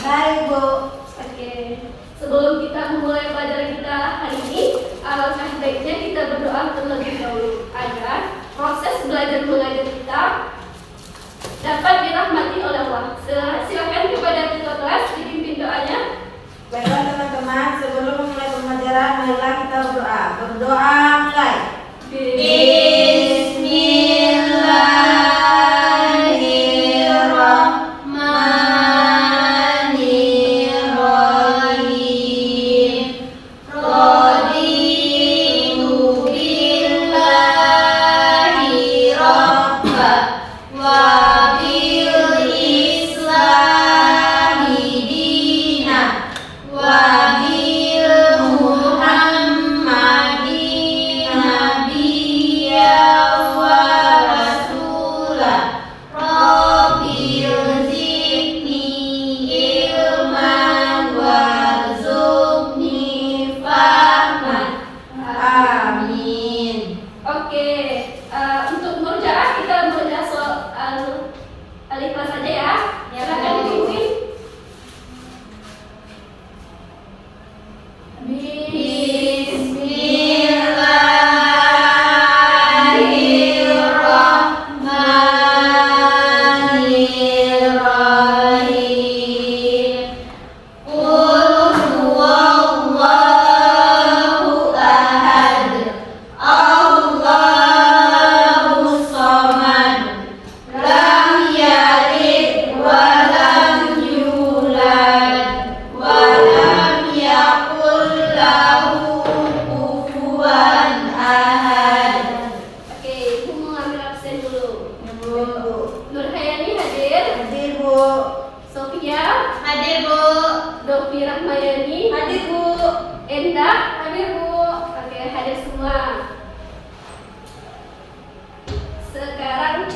Baik, Bu. Oke. Sebelum kita memulai pelajaran kita hari ini, alangkah baiknya kita berdoa terlebih dahulu agar proses belajar mengajar kita dapat dirahmati oleh Allah. Silakan kepada ketua kelas dipimpin doanya. Baiklah teman-teman, sebelum memulai pembelajaran, marilah kita berdoa. Berdoa mulai. Untuk murojaah kita murojaah soal alifah saja ya. Silakan dipimpin. Nurhayani hadir. Hadir, Bu. Sofia Hadir, Bu. Dovi Rahmayani Hadir, Bu. Endah hadir, Bu. Oke, hadir semua. Sekarang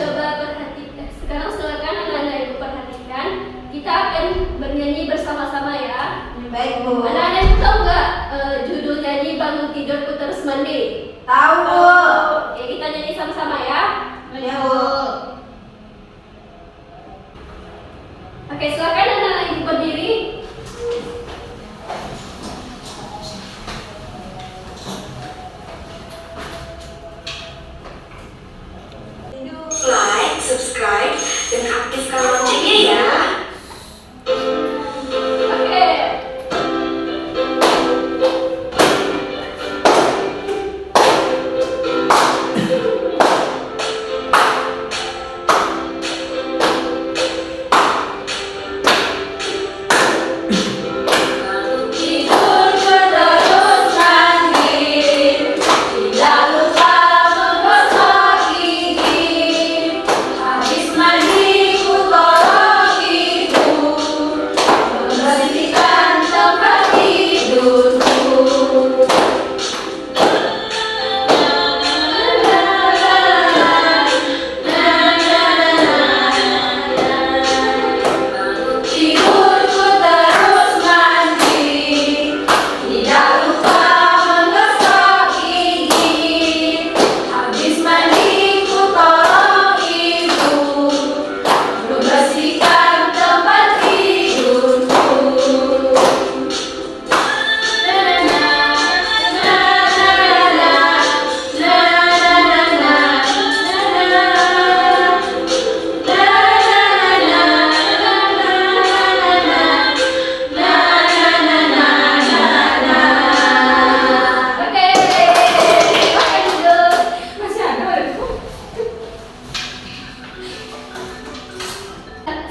silakan anak-anak ibu perhatikan. Kita akan bernyanyi bersama-sama ya. Baik, Bu. Anak-anak ibu tahu nggak judul nyanyi Bangun Tidurku Terus Mandi? Tahu, Bu. Oke, kita nyanyi sama-sama ya. Ya, Bu. Oke, silakan anak-anak ibu berdiri. Like, subscribe, dan aktifkan loncengnya ya. Oke.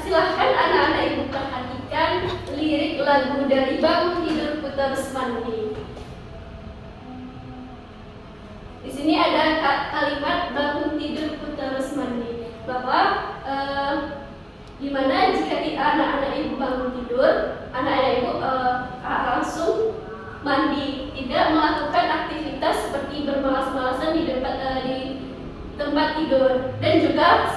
Silahkan anak-anak ibu perhatikan lirik lagu dari Bangun Tidurku Terus Mandi. Di sini ada kalimat bangun tidurku terus mandi, bahwa dimana jika anak-anak ibu bangun tidur, anak-anak ibu langsung mandi, tidak melakukan aktivitas seperti bermalas-malasan di tempat tidur, dan juga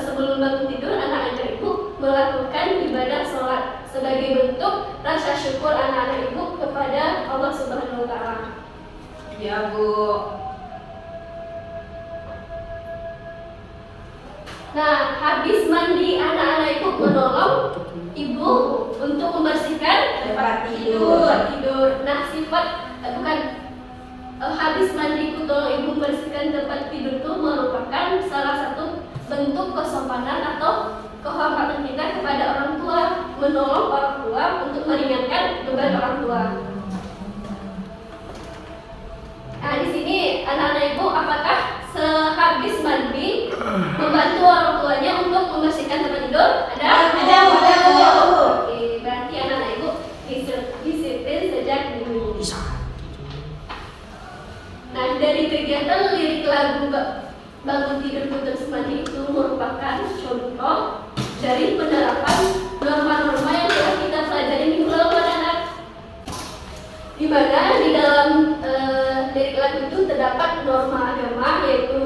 sebelum bangun tidur anak-anak ibu melakukan ibadah sholat sebagai bentuk rasa syukur anak-anak ibu kepada Allah Subhanahu wa Ta'ala. Ya, Bu. Nah, habis mandi anak-anak ibu menolong ibu untuk membersihkan Tempat tidur. Nah, sifat habis mandi tolong ibu membersihkan tempat tidur itu merupakan salah satu bentuk kesopanan atau kehormatan kita kepada orang tua, menolong orang tua untuk meringankan beban orang tua. Nah, di sini anak-anak ibu apakah sehabis mandi membantu orang tuanya untuk membersihkan tempat tidur? Ada. Oke, berarti anak-anak ibu disiplin sejak dini. Nah, dari kegiatan lirik lagu bangun tidur putus mandi itu merupakan contoh dari penerapan norma-norma yang telah kita pelajari minggu lalu, anak-anak. Di mana di dalam lirik lagu itu terdapat norma agama yaitu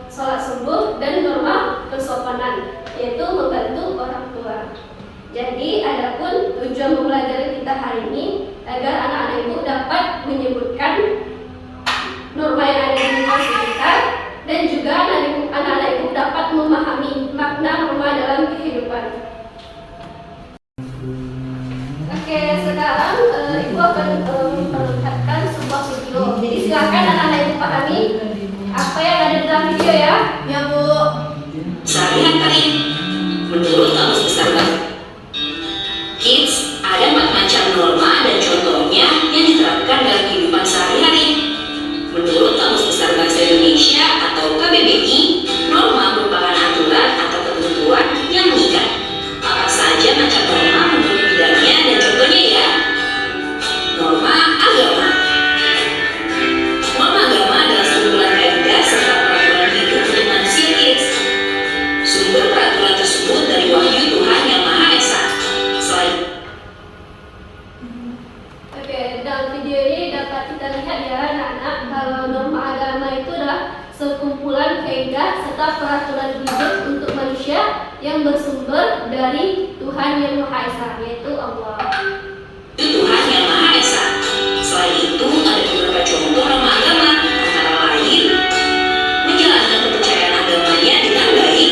sholat subuh dan norma kesopanan yaitu membantu orang tua. Jadi, adapun tujuan mempelajari kita hari ini agar anak-anak ibu dapat menyebutkan norma yang ada di kelas kita dan juga anak-anak ibu dapat memahami makna norma dalam kehidupan. Oke, sekarang ibu akan memperlihatkan sebuah video. Jadi silakan anak-anak ibu pahami apa yang ada dalam video ya. Ya, Bu. Sehari-hari, menurut Kamus Besar Kids, ada 4 macam norma dan contohnya yang diterapkan dalam kehidupan sehari-hari. Menurut Kamus Besar Bahasa Indonesia atau KBBI, norma merupakan aturan atau ketentuan yang mengikat. Apa saja macam norma menurut bidangnya dan contohnya ya. Norma agama. Norma agama adalah sekumpulan kaidah serta peraturan hidup untuk manusia kids. Sumber peraturan tersebut dari wahyu Tuhan Yang Maha Esa. Oke, dalam video ini dapat kita lihat ya anak-anak kalau norma agama itu adalah sekumpulan kaidah serta peraturan hidup untuk manusia yang bersumber dari Tuhan Yang Maha Esa, yaitu Allah. Tuhan Yang Maha Esa. Selain itu, ada beberapa contoh norma agama, antara lain menjalankan kepercayaan agamanya dengan baik,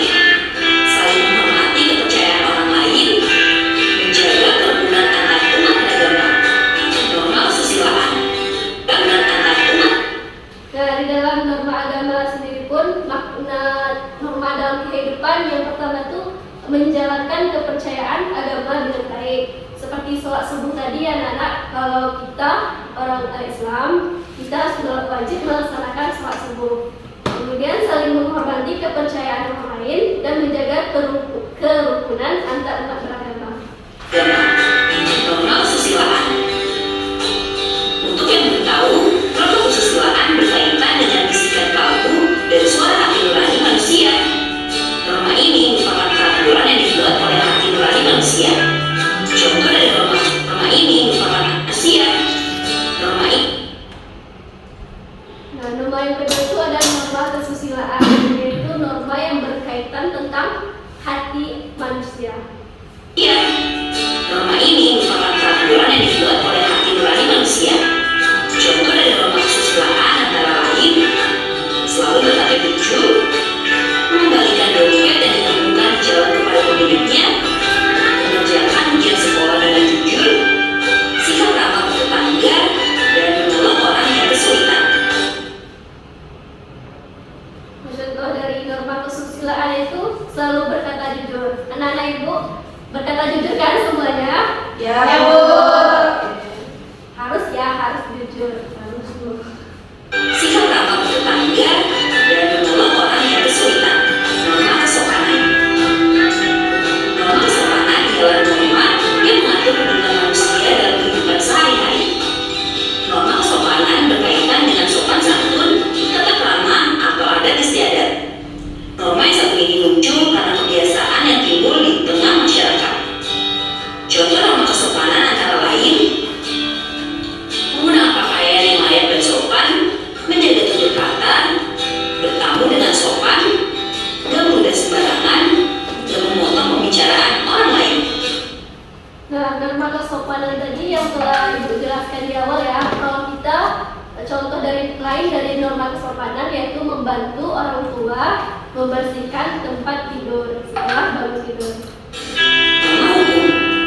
saling menghormati kepercayaan orang lain, menjaga kerukunan antar umat beragama, norma kesusilaan, kerukunan antar umat. Nah, di dalam norma agama sendiri pun makna norma dalam kehidupan yang pertama itu menjalankan kepercayaan agama dengan baik. Seperti sholat subuh tadi anak-anak, kalau kita orang Islam, kita sudah wajib melaksanakan sholat subuh. Kemudian saling menghormati kepercayaan orang lain dan menjaga kerukunan antar umat beragama. Norma kesusilaan. Untuk yang belum tahu, norma kesusilaan berkaitan dengan bisikan kalbu dan suara hati nurani manusia. Norma ini merupakan peraturan yang dibuat oleh hati nurani manusia. Contoh dari norma ini merupakan manusia. Norma ini. Nah, norma yang kedua itu ada norma kesusilaan, yaitu norma yang berkaitan tentang hati manusia. Iya, norma ini merupakan peraturan yang dibuat oleh hati nurani manusia. Contoh dari norma kesusilaan antara lain selalu berkata jujur, mengembalikan dompet yang ditemukan di jalan kepada pemiliknya, mengerjakan ujian sekolah dengan jujur, sikap ramah ke tetangga, dan menolong orang yang kesulitan. Contoh dari norma kesusilaan itu selalu berkata jujur. Anak-anak ibu berkata jujur kan semuanya? Ya, Bu. Harus jujur. Harus Bu. Sikap ramah ke tetangga, dan menolong orang yang kesulitan. Norma kesopanan. Norma kesopanan adalah norma yang mengatur hubungan manusia dalam kehidupan sehari-hari. Norma kesopanan berkaitan dengan sopan santun, tata krama, atau adat istiadat. Norma yang satu ini muncul karena kebiasaan yang timbul di tengah masyarakat. Contoh norma kesopanan antara lain menggunakan pakaian yang layak dan sopan, menjaga tutur kata, bertamu dengan sopan, gak mudah sembarangan, dan memotong pembicaraan orang lain. Nah, norma kesopanan tadi yang telah Ibu jelaskan di awal ya. Kalau kita contoh dari lain dari norma kesopanan yaitu membantu orang tua membersihkan tempat tidur setelah bangun tidur. Norma hukum.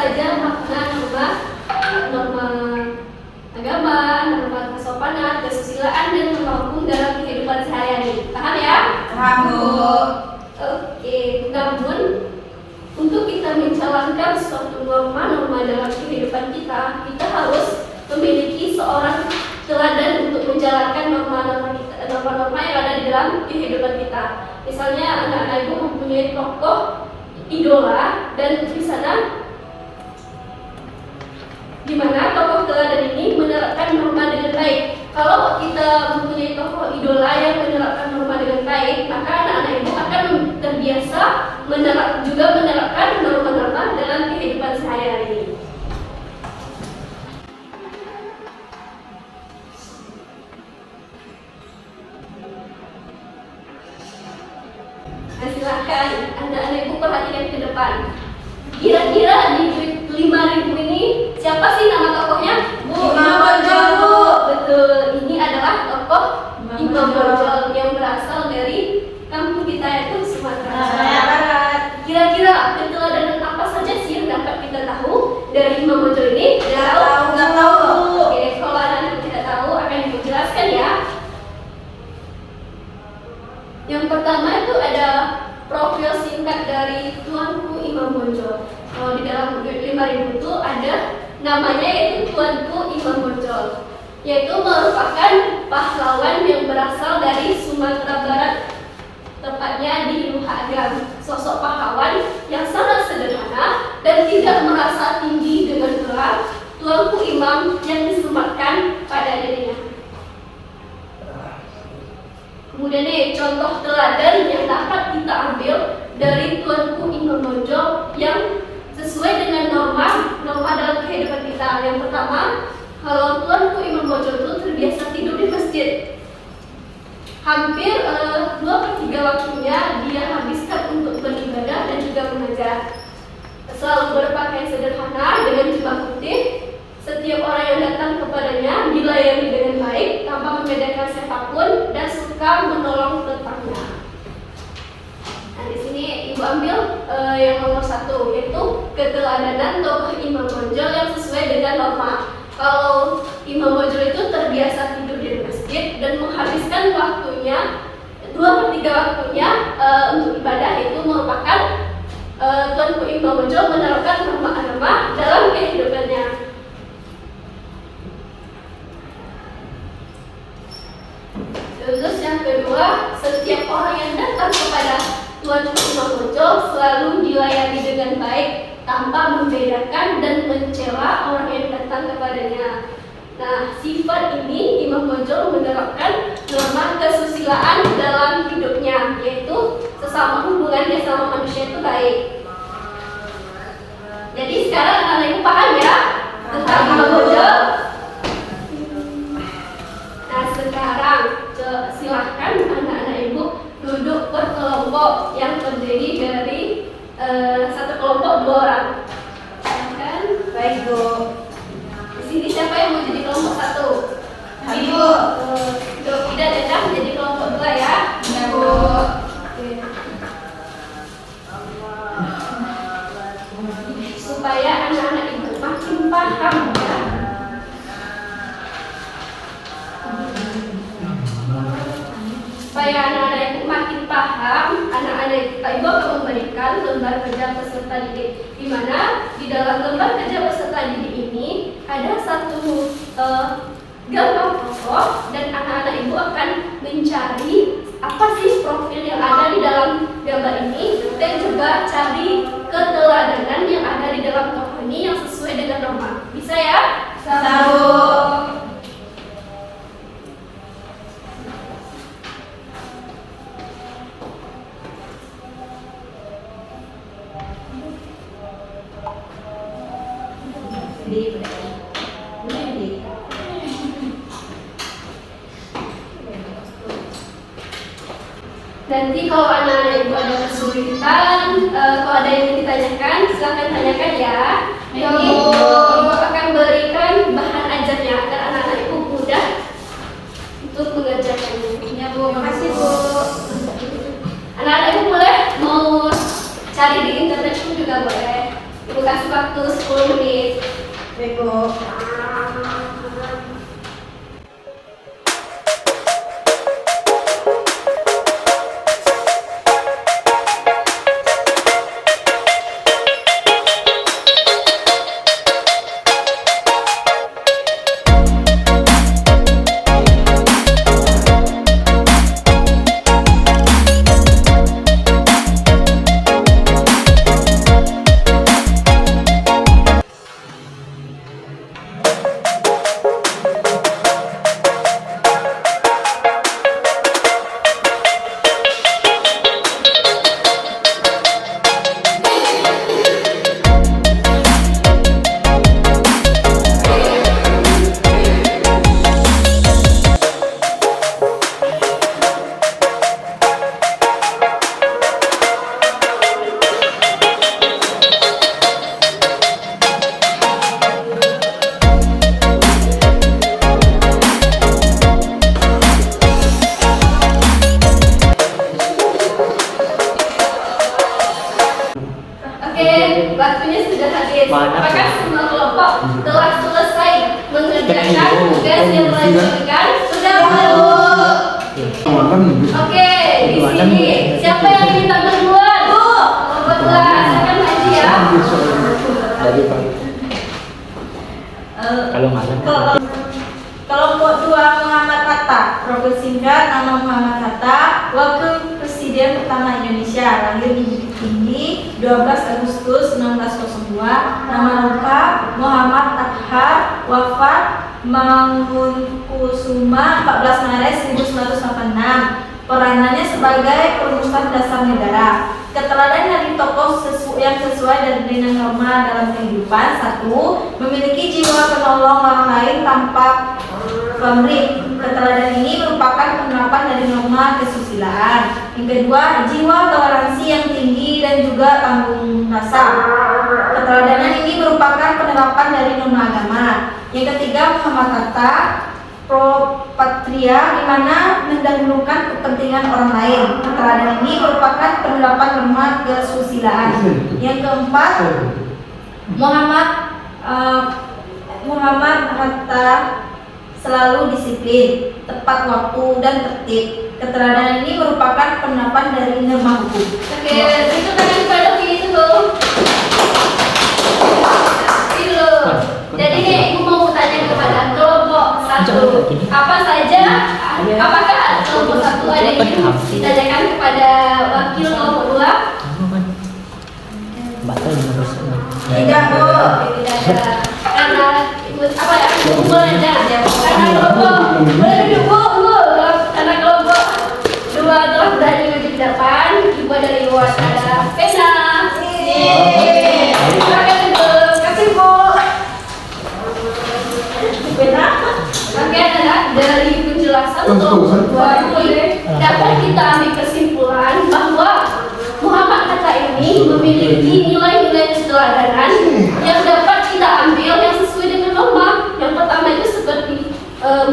saja makna norma agama, norma kesopanan, kesusilaan, dan norma hukum dalam kehidupan sehari-hari. Paham ya? Paham, Bu. Oke, namun untuk kita menjalankan suatu norma-norma dalam kehidupan kita, kita harus memiliki seorang teladan untuk menjalankan norma-norma yang ada di dalam kehidupan kita. Misalnya anak-anak ibu mempunyai tokoh idola, dan di mana tokoh teladan ini menerapkan norma dengan baik. Kalau kita mempunyai tokoh idola yang menerapkan norma dengan baik, maka anak-anak ibu akan terbiasa menerapkan norma-norma dalam kehidupan sehari-hari. Nah, silakan anak-anak ibu perhatikan ke depan. Kira-kira di 5.000 ini siapa sih nama tokohnya? Bu, Imam Bonjol, Bu. Betul, ini adalah tokoh Imam Bonjol yang berasal dari kampung kita yaitu Sumatera Barat. Kira-kira keteladanan apa saja sih yang dapat kita tahu dari Imam Bonjol ini? Nggak tahu, Bu. Oke, kalau anak-anak tidak tahu akan dijelaskan ya. Yang pertama itu ada profil singkat dari Tuanku Imam Bonjol. Kalau di dalam 5.000 itu ada namanya yaitu Tuanku Imam Bonjol, yaitu merupakan pahlawan yang berasal dari Sumatera Barat, tepatnya di Lumajang. Sosok pahlawan yang sangat sederhana dan tidak merasa tinggi dengan gelar Tuanku Imam yang disematkan pada dirinya. Kemudian nih contoh teladan yang dapat kita ambil dari Tuanku Imam Bonjol yang sesuai dengan norma dalam kehidupan kita. Yang pertama, kalau Tuanku Imam Bonjol itu terbiasa tidur di masjid. Hampir 2/3 waktunya dia habiskan untuk beribadah dan juga mengajar. Selalu berpakaian sederhana dengan jubah putih. Setiap orang yang datang kepadanya dilayani dengan baik tanpa membedakan siapapun dan suka menolong tetangga. Nah, di sini ibu ambil yang nomor 1, yaitu keteladanan tokoh Imam Bonjol yang sesuai dengan norma. Kalau Imam Bonjol itu terbiasa tidur di masjid dan menghabiskan waktunya 2/3 waktunya untuk ibadah, itu merupakan Tuanku Imam Bonjol menerapkan norma-norma dalam kehidupannya. Terus yang kedua, setiap orang yang datang kepada Tuanku Imam Bonjol selalu dilayani dengan baik tanpa membedakan dan mencela orang yang datang kepadanya. Nah, sifat ini Imam Bonjol menerapkan norma kesusilaan dalam hidupnya, yaitu sesama hubungannya sama manusia itu baik. Jadi sekarang anak-anak ibu paham ya tentang Imam Bonjol? Nah, sekarang silahkan anak-anak ibu duduk berkelompok yang terdiri dari satu kelompok 2 orang. Silahkan. Baik, Bu. Di sini siapa yang mau jadi kelompok 1? Ibu. Tidak datang jadi kelompok 2 ya. Iya, Bu. Oke. Supaya anak-anak ibu makin paham ya. Supaya anak-anak ibu makin paham, anak-anak ibu akan memberikan lembar kerja peserta didik, di mana di dalam lembar kerja peserta didik ini ada satu gambar tokoh, dan anak-anak ibu akan mencari apa sih profil yang ada di dalam gambar ini, dan juga cari keteladanan yang ada di dalam tokoh ini yang sesuai dengan norma. Bisa ya? Tahu. Nanti kalau anak-anak ibu ada kesulitan, kalau ada yang ingin ditanyakan, silahkan tanyakan ya. Jadi ibu akan berikan bahan ajarnya agar anak-anak ibu mudah untuk mengerjakannya. Ya, Bu. Makasih, Bu. Anak-anak ibu boleh mau cari di internet pun juga boleh. Ibu kasih waktu 10 menit. Beko. Waktunya sudah habis. Banyak. Apakah semua kelompok telah selesai mengerjakan tugas yang telah diberikan? Sudah belum? Oke, di sini siapa yang ingin tampil duluan? Kelompok dua, silakan maju ya. Jadi Pak, kalau malam Kelompok 2 Muhammad Hatta. Profil singkat nama Muhammad Hatta, Wakil Presiden pertama Indonesia, lahir di Bukit Tinggi 12 Agustus 1902. Nama lengkap Muhammad Athar, wafat Mangunkusuma 14 Maret 1986. Peranannya sebagai perumusan dasar negara. Keteladanan dari tokoh yang sesuai dengan norma dalam kehidupan. 1. Memiliki jiwa penolong orang lain tanpa pamrih. Keteladanan ini merupakan penerapan dari norma kesusilaan. Yang kedua, jiwa toleransi yang tinggi dan juga tanggung rasa. Keteladanan ini merupakan penerapan dari norma agama. Yang ketiga, Muhammad Hatta pro patria, di mana mendahulukan kepentingan orang lain. Keteladanan ini merupakan penerapan norma kesusilaan. Yang keempat, Muhammad Hatta selalu disiplin, tepat waktu dan tertib. Keteladanan ini merupakan penerapan dari norma hukum. Oke, itu tangan pada itu loh. Jadi nih, ibu mau bertanya kepada kelompok 1, apa saja? Apakah kelompok 1 ada yang ingin ditanyakan kepada wakil kelompok 2? Tidak, Bu. Tidak ada. Karena ibu apa ya? Ibu boleh aja. Karena kelompok boleh duduk, Bu. Karena kelompok 2 telah berani maju ke depan. Ibu dari luar ada pena. Silakan duduk. Kasih, Bu. Oke, dari penjelasan kelompok 2 ini dapat kita ambil kesimpulan bahwa Muhammad Hatta ini memiliki nilai-nilai keteladanan yang dapat kita ambil yang sesuai dengan norma. Yang pertama itu seperti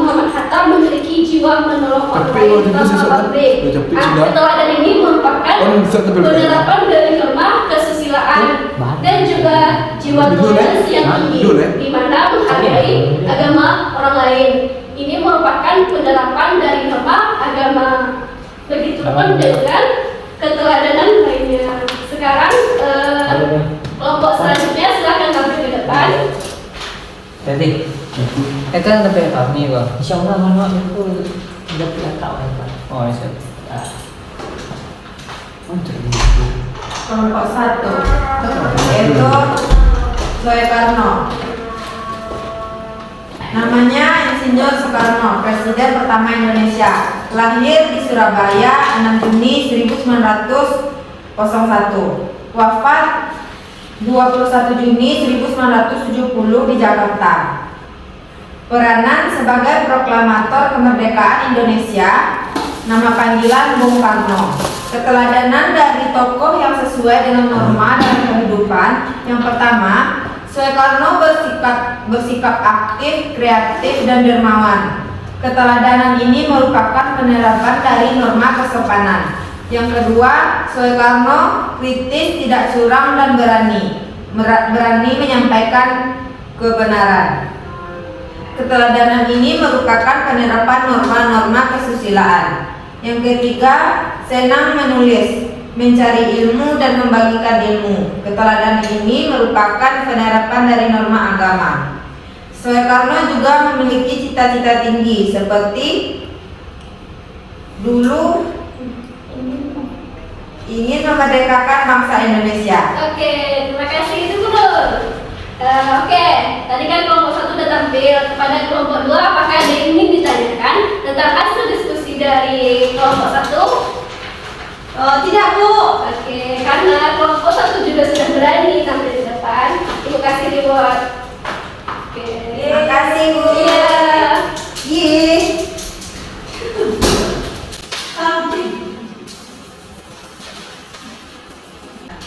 Muhammad Hatta memiliki jiwa menolong orang lain tanpa pamrih. Keteladanan ini merupakan penerapan dari norma kesusilaan dan juga jiwa toleransi yang tinggi, di mana menghargai agama orang lain. Ini merupakan penerapan dari norma agama. Begitupun dengan keteladanan lainnya. Sekarang kelompok selanjutnya silakan tampil ke depan. Jadi itu kan sampai kami Pak. Insyaallah mana aku udah punya kau Pak. Oh iya. Kelompok 1 yaitu Soekarno. Namanya Insinyur Soekarno, Presiden pertama Indonesia. Lahir di Surabaya 6 Juni 1901. Wafat 21 Juni 1970 di Jakarta. Peranan sebagai proklamator kemerdekaan Indonesia. Nama panggilan Bung Karno. Keteladanan dari tokoh yang sesuai dengan norma dalam kehidupan. Yang pertama, Soekarno bersikap aktif, kreatif, dan dermawan. Keteladanan ini merupakan penerapan dari norma kesopanan. Yang kedua, Soekarno kritis, tidak curang, dan berani. berani menyampaikan kebenaran. Keteladanan ini merupakan penerapan norma-norma kesusilaan. Yang ketiga, senang menulis, mencari ilmu dan membagikan ilmu. Keteladanan ini merupakan penerapan dari norma agama. Soekarno juga memiliki cita-cita tinggi seperti dulu ingin memerdekakan bangsa Indonesia. Oke, terima kasih itu guru. Oke, tadi kan kelompok 1 sudah tampil. Kepada kelompok 2, apakah ada yang ingin ditanyakan tentang hasil diskusi dari kelompok 1? Tidak, Bu. Oke, karena kelompok 1 juga sudah berani tampil di depan, Ibu kasih reward. Oke. Terima kasih, Bu. Iya. Iya.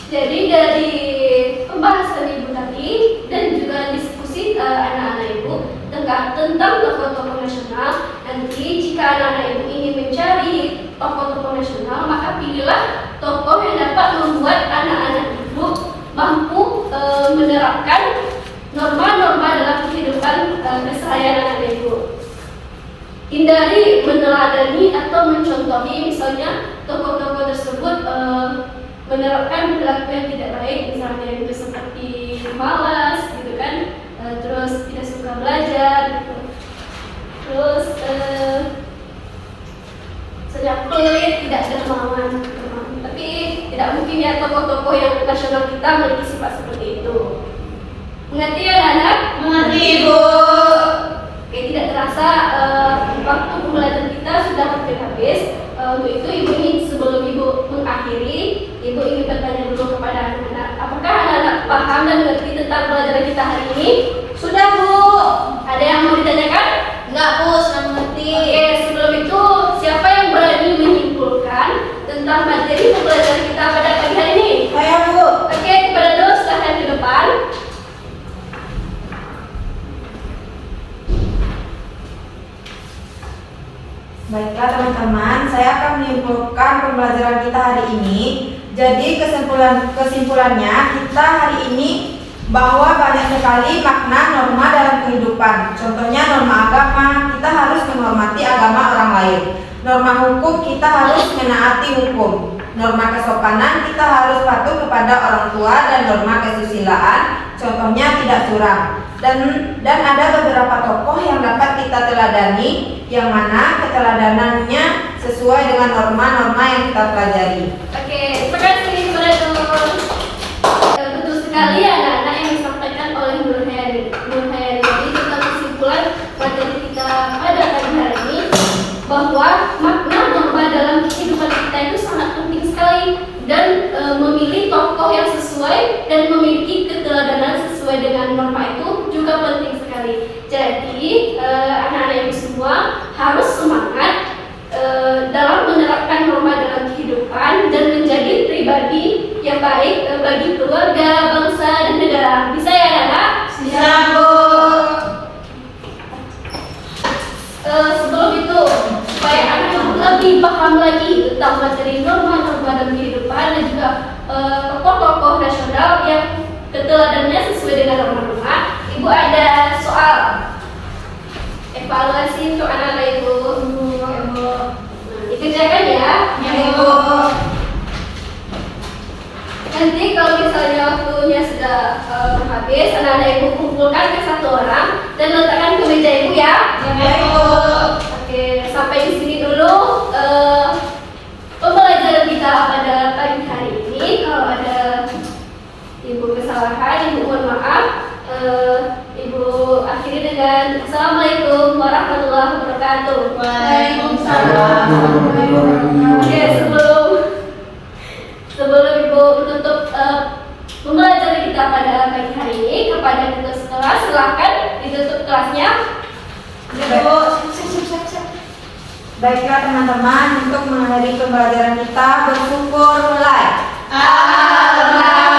Jadi dari pembahasan Ibu tadi dan juga diskusi anak-anak Ibu tentang tokoh-tokoh nasional, nanti jika anak-anak Ibu ingin mencari tokoh-tokoh nasional, maka pilihlah tokoh yang dapat membuat anak-anak Ibu mampu menerapkan norma-norma dalam kehidupan keseharian anak Ibu. Hindari meneladani atau mencontohi misalnya tokoh-tokoh tersebut menerapkan perilaku yang tidak baik, misalnya itu seperti malas gitu kan, terus tidak suka belajar gitu, terus sejak pelit, tidak dermawan. Tapi tidak mungkin ya tokoh-tokoh yang nasional kita memiliki sifat seperti itu. Mengerti ya anak? Mengerti, Bu. Oke, tidak terasa waktu pembelajaran kita sudah hampir habis. Untuk itu Ibu ingin sebelum Ibu mengakhiri, Ibu ingin bertanya dulu kepada anak-anak, apakah anak-anak paham dan mengerti tentang pelajaran kita hari ini? Sudah, Bu. Ada yang mau ditanyakan? Enggak, Bu, sudah mengerti. Oke, sebelum itu siapa yang berani menyimpulkan tentang materi pembelajaran kita pada pagi hari ini? Saya, Bu. Oke, kepada dulu silahkan ke depan. Baiklah teman-teman, saya akan menyimpulkan pembelajaran kita hari ini. Jadi kesimpulannya kita hari ini bahwa banyak sekali makna norma dalam kehidupan. Contohnya norma agama, kita harus menghormati agama orang lain. Norma hukum, kita harus menaati hukum. Norma kesopanan, kita harus patuh kepada orang tua, dan norma kesusilaan, contohnya tidak curang. Dan ada beberapa tokoh yang dapat kita teladani, yang mana keteladanannya sesuai dengan norma-norma yang kita pelajari. Oke, terima kasih kepada teman-teman. Betul sekali anak-anak yang disampaikan oleh Nur Hayani tadi tentang kesimpulan materi kita pada pagi hari ini, bahwa makna norma dalam kehidupan kita itu sangat penting sekali, dan memilih tokoh yang sesuai dan memiliki keteladanan sesuai dengan norma itu juga penting sekali. Jadi anak-anak ibu semua harus semangat dalam menerapkan norma dalam kehidupan dan menjadi pribadi yang baik bagi keluarga, bangsa, dan negara. Bisa ya anak-anak? Bisa, Bu. Sebelum itu, supaya anak-anak lebih paham lagi tentang materi norma-norma dalam kehidupan dan juga tokoh-tokoh nasional yang keteladanannya sesuai dengan norma-norma, Ibu ada soal evaluasi untuk anak-anak Ibu. Dikerjakan ya. Ya, Bu. Nanti kalau misalnya waktunya sudah habis, anak-anak Ibu kumpulkan ke satu orang dan letakkan ke meja Ibu ya. Ya, Bu. Oke, sampai di sini dulu pembelajaran kita pada pagi hari ini. Kalau ada Ibu kesalahan, Ibu mohon maaf. Ibu akhiri dengan Assalamualaikum warahmatullahi wabarakatuh. Waalaikumsalam. Oke, sebelum Ibu menutup pembelajaran kita pada pagi hari ini, kepada ketua kelas silakan ditutup kelasnya. Baiklah teman-teman, untuk mengakhiri pembelajaran kita, bersyukur mulai. Alhamdulillah.